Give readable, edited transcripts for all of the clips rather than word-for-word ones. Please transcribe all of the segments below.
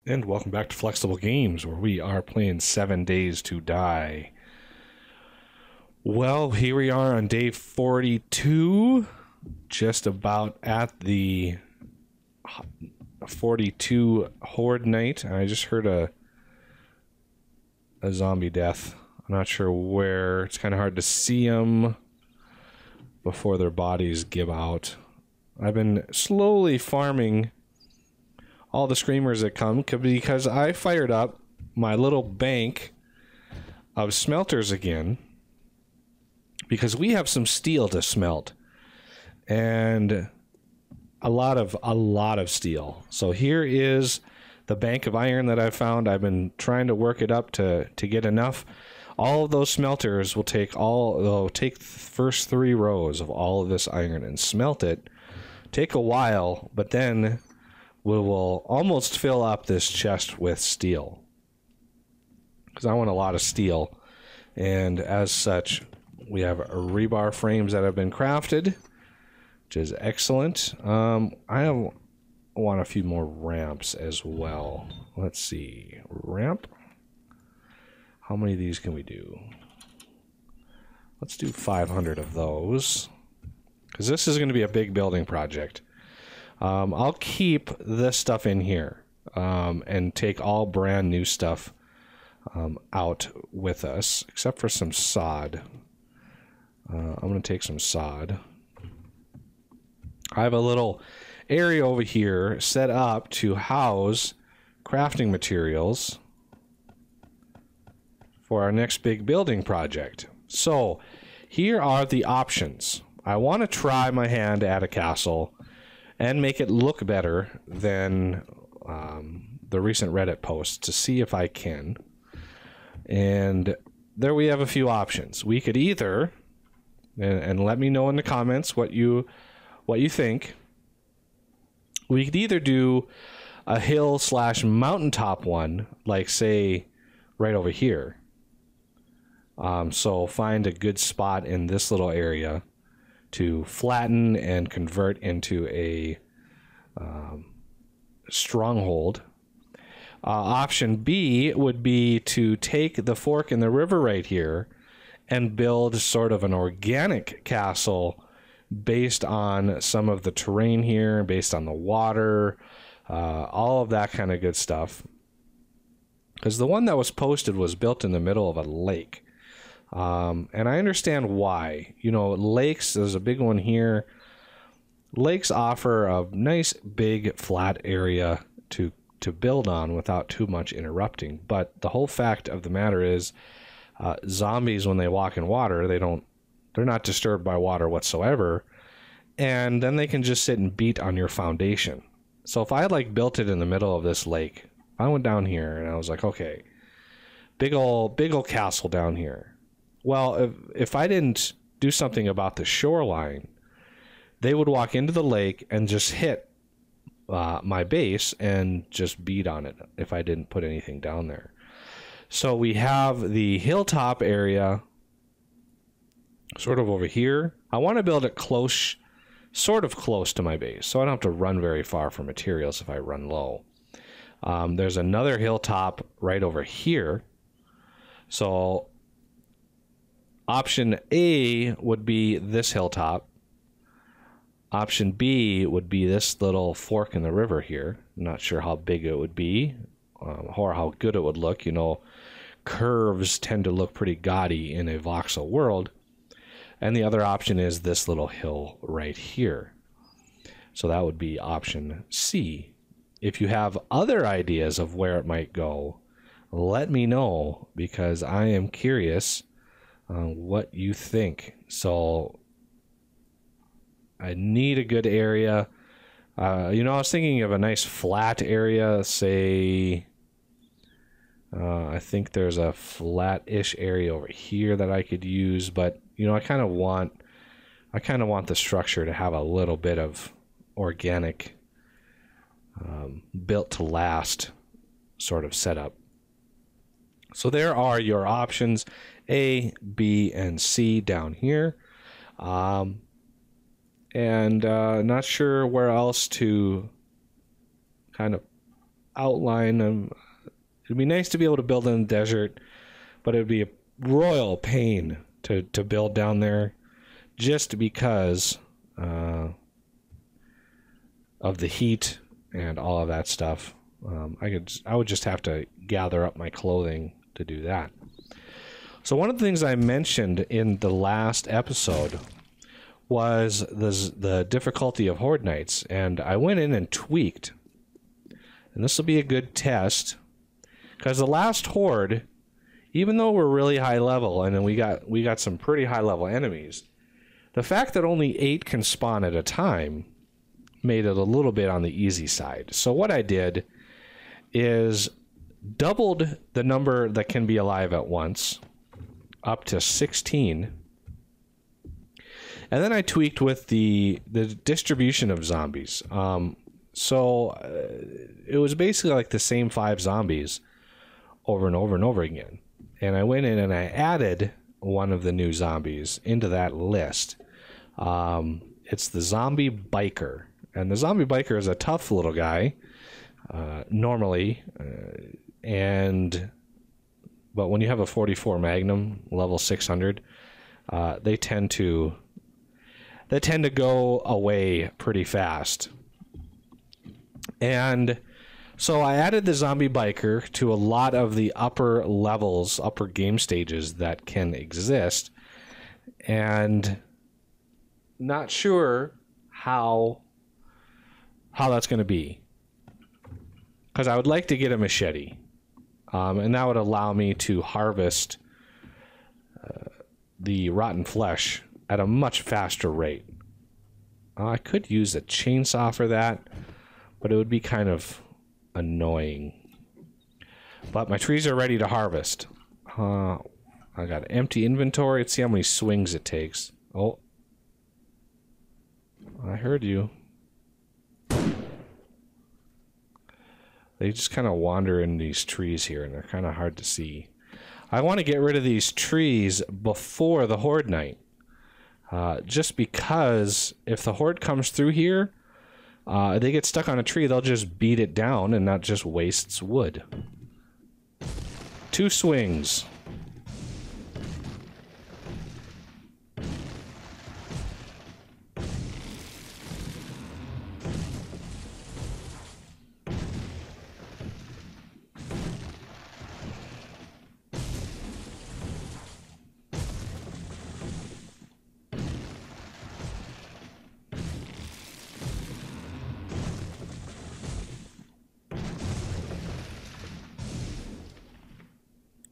And welcome back to Flexible Games, where we are playing 7 Days to Die. Well, here we are on day 42, just about at the 42 horde night. I just heard a zombie death. I'm not sure where. It's kind of hard to see them before their bodies give out. I've been slowly farming all the screamers that come because I fired up my little bank of smelters again because we have some steel to smelt and a lot of steel. So here is the bank of iron that I found. I've been trying to work it up to get enough. All of those smelters will take they'll take the first 3 rows of all of this iron and smelt it. Take a while, but then we will almost fill up this chest with steel because I want a lot of steel, and as such we have rebar frames that have been crafted, which is excellent. I want a few more ramps as well. Let's see, ramp, how many of these can we do? Let's do 500 of those because this is going to be a big building project. I'll keep this stuff in here and take all brand new stuff out with us, except for some sod. I'm going to take some sod. I have a little area over here set up to house crafting materials for our next big building project. So here are the options. I want to try my hand at a castle and make it look better than the recent Reddit posts to see if I can. And there we have a few options. We could either, and let me know in the comments what you think. We could either do a hill / mountaintop one, like say right over here. So find a good spot in this little area to flatten and convert into a stronghold. Option B would be to take the fork in the river right here and build sort of an organic castle based on some of the terrain here, based on the water, all of that kind of good stuff. Because the one that was posted was built in the middle of a lake. And I understand why. You know, lakes, there's a big one here. Lakes offer a nice big flat area to build on without too much interrupting. But the whole fact of the matter is, zombies, when they walk in water, they're not disturbed by water whatsoever. And then they can just sit and beat on your foundation. So if I had like built it in the middle of this lake, I went down here and I was like, okay, big old castle down here. Well, if I didn't do something about the shoreline, they would walk into the lake and just hit my base and just beat on it if I didn't put anything down there. So we have the hilltop area sort of over here. I want to build it sort of close to my base, so I don't have to run very far for materials if I run low. There's another hilltop right over here. So option A would be this hilltop. Option B would be this little fork in the river here. I'm not sure how big it would be or how good it would look. You know, curves tend to look pretty gaudy in a voxel world. And the other option is this little hill right here. So that would be option C. If you have other ideas of where it might go, let me know, because I am curious what you think. So I need a good area. You know, I was thinking of a nice flat area, say, I think there's a flat-ish area over here that I could use, but you know, I kind of want the structure to have a little bit of organic, built to last sort of setup. So there are your options, A, B, and C down here. And not sure where else to kind of outline. It'd be nice to be able to build in the desert, but it would be a royal pain to build down there just because of the heat and all of that stuff. I would just have to gather up my clothing to do that. So one of the things I mentioned in the last episode was the difficulty of Horde Nights, and I went in and tweaked. And this will be a good test, because the last Horde, even though we're really high level, and then we got some pretty high level enemies, the fact that only 8 can spawn at a time made it a little bit on the easy side. So what I did is doubled the number that can be alive at once, up to 16. And then I tweaked with the distribution of zombies. So it was basically like the same 5 zombies over and over and over again. And I went in and I added one of the new zombies into that list. It's the zombie biker. And the zombie biker is a tough little guy, normally. But when you have a 44 Magnum, level 600, they tend to go away pretty fast. And so I added the zombie biker to a lot of the upper levels, upper game stages that can exist, and not sure how that's going to be, because I would like to get a machete, and that would allow me to harvest the rotten flesh at a much faster rate. I could use a chainsaw for that, but it would be kind of annoying. But my trees are ready to harvest. I got an empty inventory. Let's see how many swings it takes. Oh, I heard you. They just kind of wander in these trees here, and they're kind of hard to see. I want to get rid of these trees before the Horde Night. Just because if the Horde comes through here, they get stuck on a tree, they'll just beat it down and not just wastes wood. 2 swings.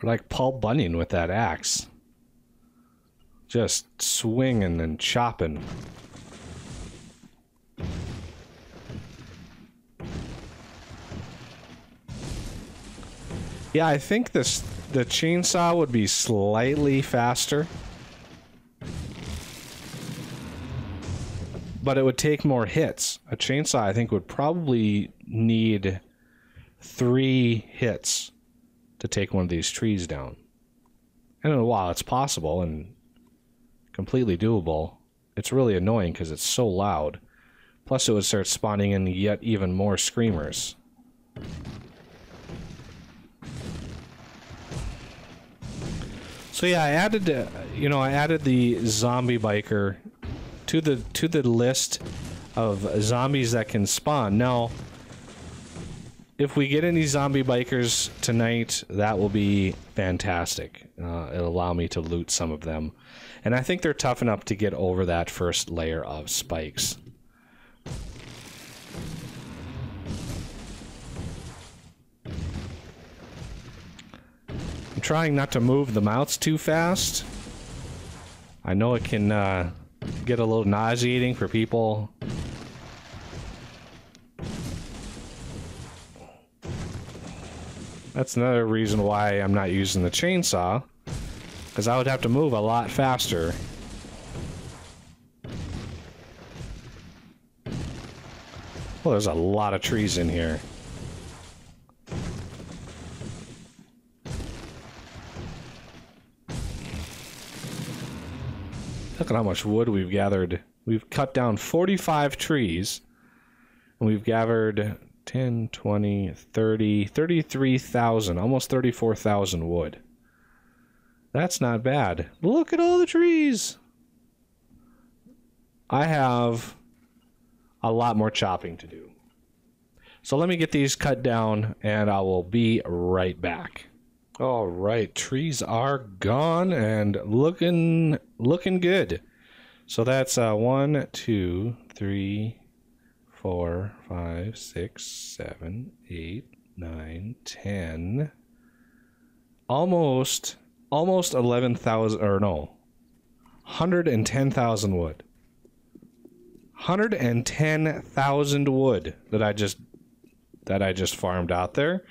Like Paul Bunyan with that axe. Just swinging and chopping. Yeah, I think the chainsaw would be slightly faster, but it would take more hits. A chainsaw, I think, would probably need 3 hits to take one of these trees down. And while it's possible and completely doable, it's really annoying because it's so loud. Plus it would start spawning in yet even more screamers. So yeah, I added the zombie biker to the list of zombies that can spawn. Now, if we get any zombie bikers tonight, that will be fantastic. It'll allow me to loot some of them. And I think they're tough enough to get over that first layer of spikes. I'm trying not to move the mouse too fast. I know it can get a little nauseating for people. That's another reason why I'm not using the chainsaw, because I would have to move a lot faster. Well, there's a lot of trees in here. Look at how much wood we've gathered. We've cut down 45 trees, and we've gathered 10, 20, 30, 33,000, almost 34,000 wood. That's not bad. Look at all the trees. I have a lot more chopping to do. So let me get these cut down and I will be right back. All right, trees are gone and looking good. So that's 1, 2, 3, 4, 5, 6, 7, 8, 9, 10. Almost 11,000, or no, 110,000 wood. 110,000 wood that I just farmed out there.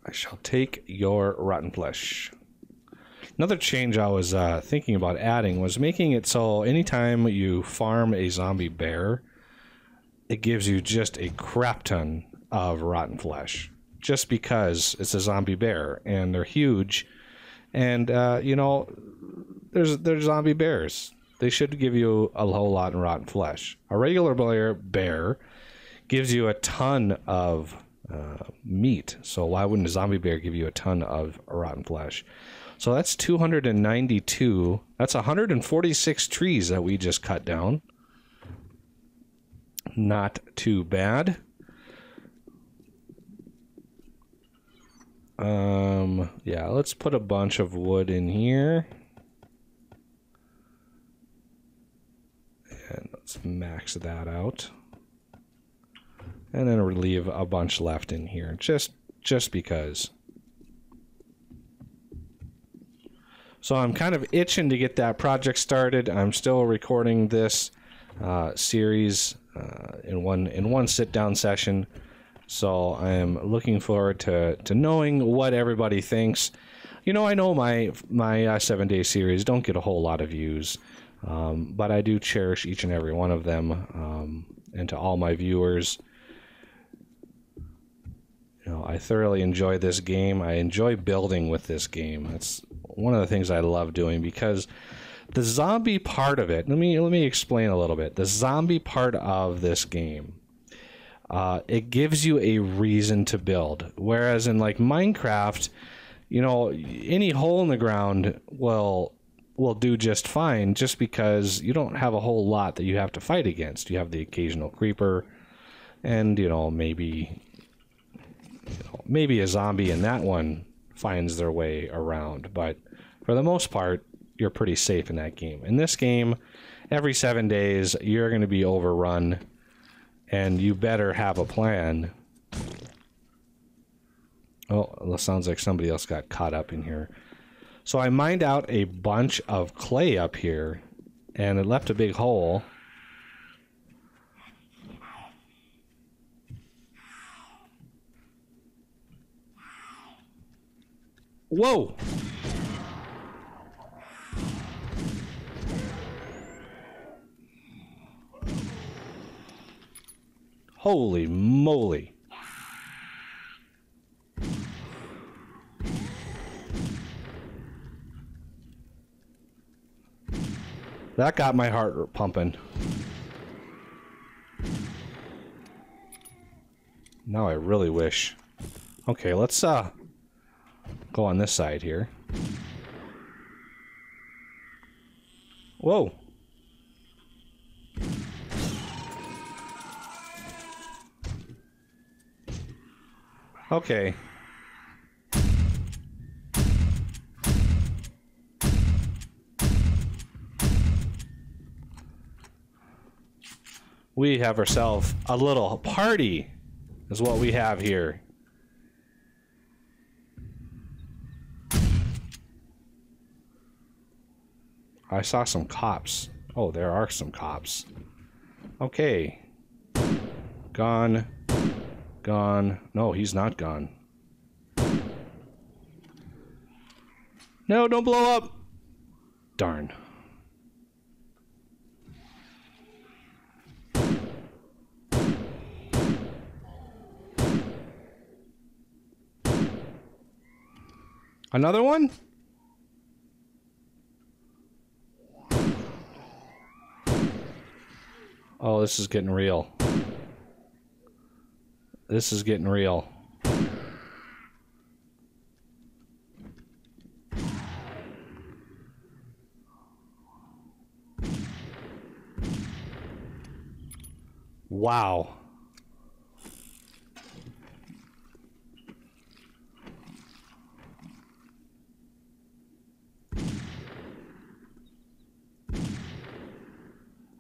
I shall take your rotten flesh. Another change I was thinking about adding was making it so anytime you farm a zombie bear, it gives you just a crap ton of rotten flesh. Just because it's a zombie bear and they're huge, and you know, there's zombie bears. They should give you a whole lot of rotten flesh. A regular bear gives you a ton of meat, so why wouldn't a zombie bear give you a ton of rotten flesh? So that's 292. That's 146 trees that we just cut down. Not too bad. Yeah, let's put a bunch of wood in here. And let's max that out. And then we'll leave a bunch left in here, just because. So I'm kind of itching to get that project started. I'm still recording this series in one sit-down session. So I'm looking forward to knowing what everybody thinks. You know, I know my 7-day series don't get a whole lot of views, but I do cherish each and every one of them. And to all my viewers, you know, I thoroughly enjoy this game. I enjoy building with this game. That's one of the things I love doing, because the zombie part of it, let me explain a little bit. The zombie part of this game, it gives you a reason to build. Whereas in like Minecraft, you know, any hole in the ground will do just fine, just because you don't have a whole lot that you have to fight against. You have the occasional creeper, and you know, maybe a zombie in that one finds their way around, but for the most part, you're pretty safe in that game. In this game, every 7 days, you're going to be overrun, and you better have a plan. Oh, it sounds like somebody else got caught up in here. So I mined out a bunch of clay up here, and it left a big hole. Whoa! Holy moly. That got my heart pumping. Now I really wish. Okay, let's go on this side here. Whoa. Okay. We have ourselves a little party, is what we have here. I saw some cops. Oh, there are some cops. Okay. Gone. Gone. No, he's not gone. No, don't blow up. Darn. Another one? oh, this is getting real. This is getting real. Wow.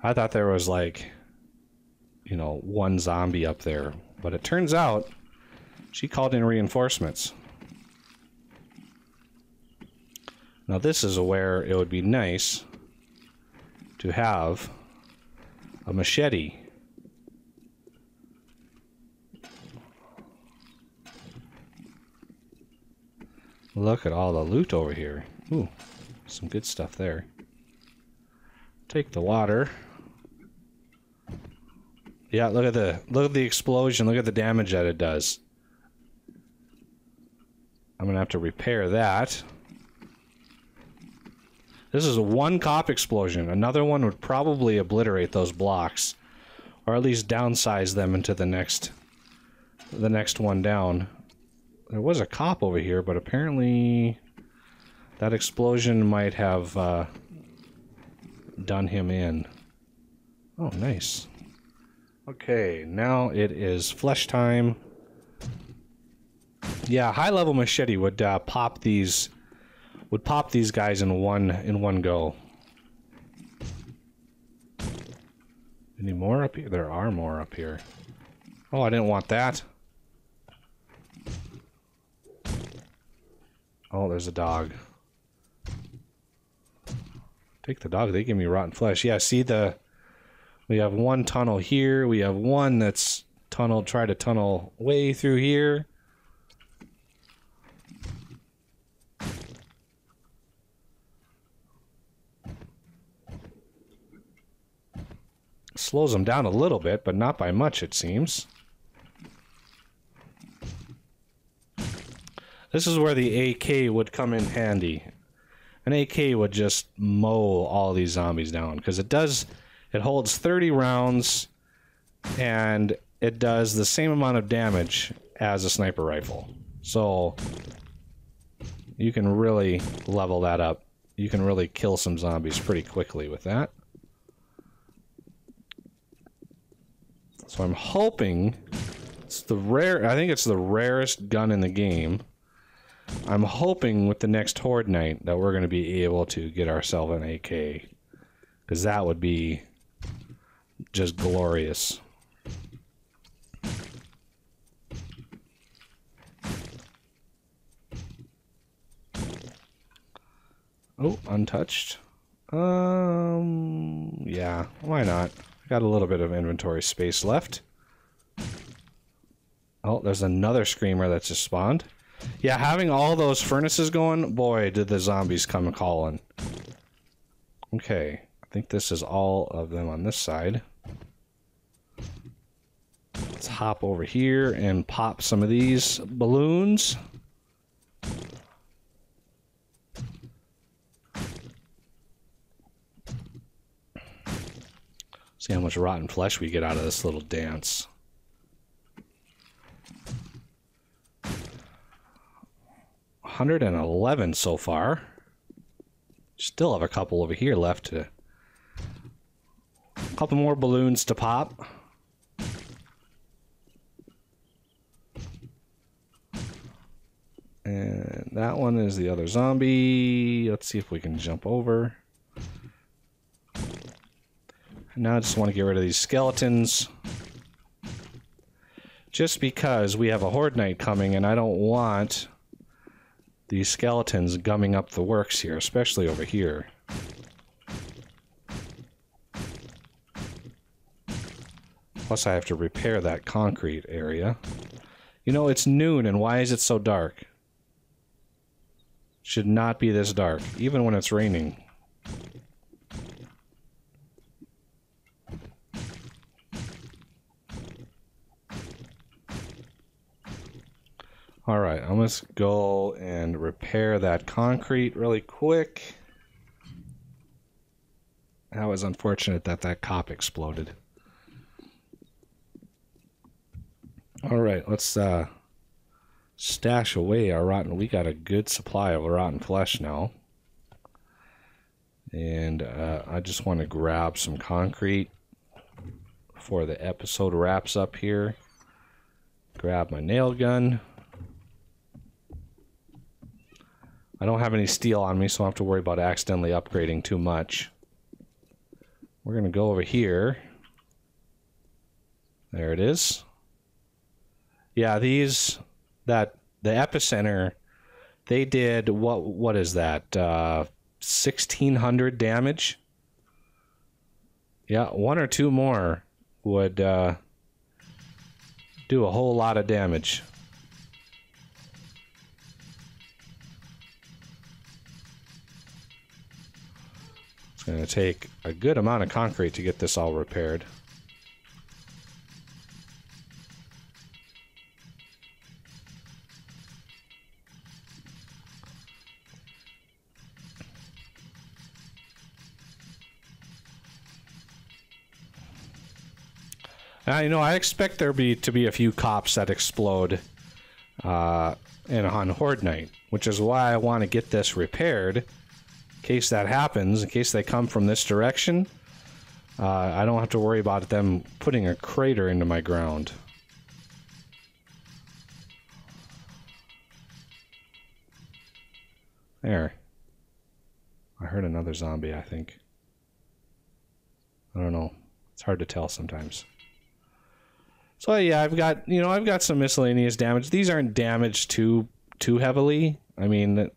I thought there was like, you know, one zombie up there, but it turns out she called in reinforcements. Now this is where it would be nice to have a machete. Look at all the loot over here. Ooh, some good stuff there. Take the water. Yeah, look at the explosion. Look at the damage that it does. I'm gonna have to repair that. This is one cop explosion. Another one would probably obliterate those blocks, or at least downsize them into the next one down. There was a cop over here, but apparently that explosion might have done him in. Oh, nice. Okay, now it is flesh time. Yeah, high-level machete would pop these guys in one go. Any more up here? There are more up here. Oh, I didn't want that. Oh, there's a dog. Take the dog. They give me rotten flesh. Yeah, see we have one tunnel here. We have one that's try to tunnel way through here. Slows them down a little bit, but not by much, it seems. This is where the AK would come in handy. An AK would just mow all these zombies down, because it holds 30 rounds, and it does the same amount of damage as a sniper rifle. So you can really level that up. You can really kill some zombies pretty quickly with that. So I'm hoping I think it's the rarest gun in the game. I'm hoping with the next Horde night that we're going to be able to get ourselves an AK, because that would be just glorious. Oh, untouched. Yeah, why not? Got a little bit of inventory space left. Oh, there's another screamer that's just spawned. Yeah, having all those furnaces going, boy, did the zombies come calling. Okay, I think this is all of them on this side. Let's hop over here and pop some of these balloons. See how much rotten flesh we get out of this little dance. $111 so far. Still have a couple over here left a couple more balloons to pop. And that one is the other zombie. Let's see if we can jump over. Now I just want to get rid of these skeletons. Just because we have a Horde night coming and I don't want these skeletons gumming up the works here, especially over here. Plus I have to repair that concrete area. You know, it's noon, and why is it so dark? Should not be this dark, even when it's raining. Alright, I'm going to go and repair that concrete really quick. That was unfortunate that that cop exploded. All right, let's stash away our rotten. We got a good supply of rotten flesh now. And I just want to grab some concrete before the episode wraps up here. Grab my nail gun. I don't have any steel on me, so I don't have to worry about accidentally upgrading too much. We're going to go over here. There it is. Yeah, the epicenter, they did, what is that? 1,600 damage? Yeah, one or two more would do a whole lot of damage. It's going to take a good amount of concrete to get this all repaired. You know, I expect there to be a few cops that explode on Horde Night, which is why I want to get this repaired. In case that happens, in case they come from this direction, I don't have to worry about them putting a crater into my ground. There. I heard another zombie, I think. I don't know. It's hard to tell sometimes. So yeah, I've got some miscellaneous damage. These aren't damaged too heavily. I mean,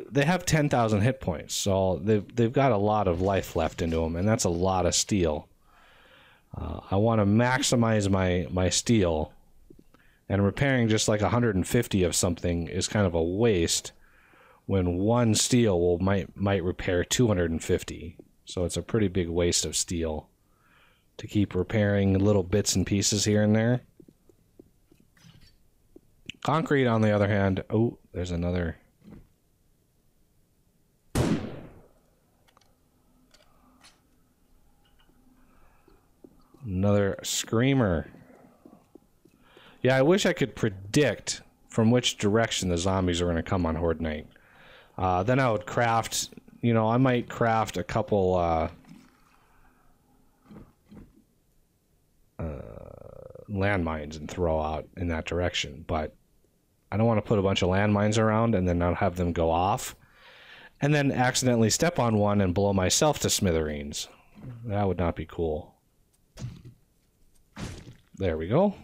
they have 10,000 hit points, so they've got a lot of life left into them, and that's a lot of steel. I want to maximize my steel, and repairing just like 150 of something is kind of a waste when one steel might repair 250. So it's a pretty big waste of steel to keep repairing little bits and pieces here and there. Concrete, on the other hand, oh, there's another. Another screamer. Yeah, I wish I could predict from which direction the zombies are going to come on Horde Night. Then I would craft, you know, I might craft a couple landmines and throw out in that direction, but I don't want to put a bunch of landmines around and then not have them go off and then accidentally step on one and blow myself to smithereens. That would not be cool. There we go.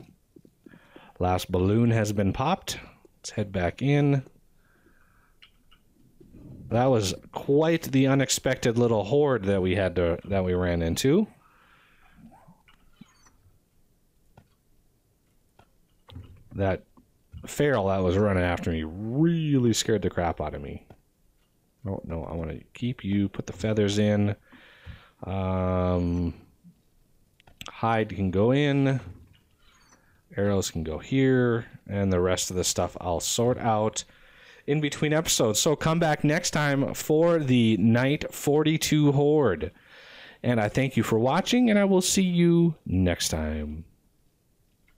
Last balloon has been popped. Let's head back in. That was quite the unexpected little horde that we ran into. That feral that was running after me really scared the crap out of me. Oh, no, I want to keep you, put the feathers in. Hide can go in. Arrows can go here. And the rest of the stuff I'll sort out in between episodes. So come back next time for the Night 42 Horde. And I thank you for watching, and I will see you next time.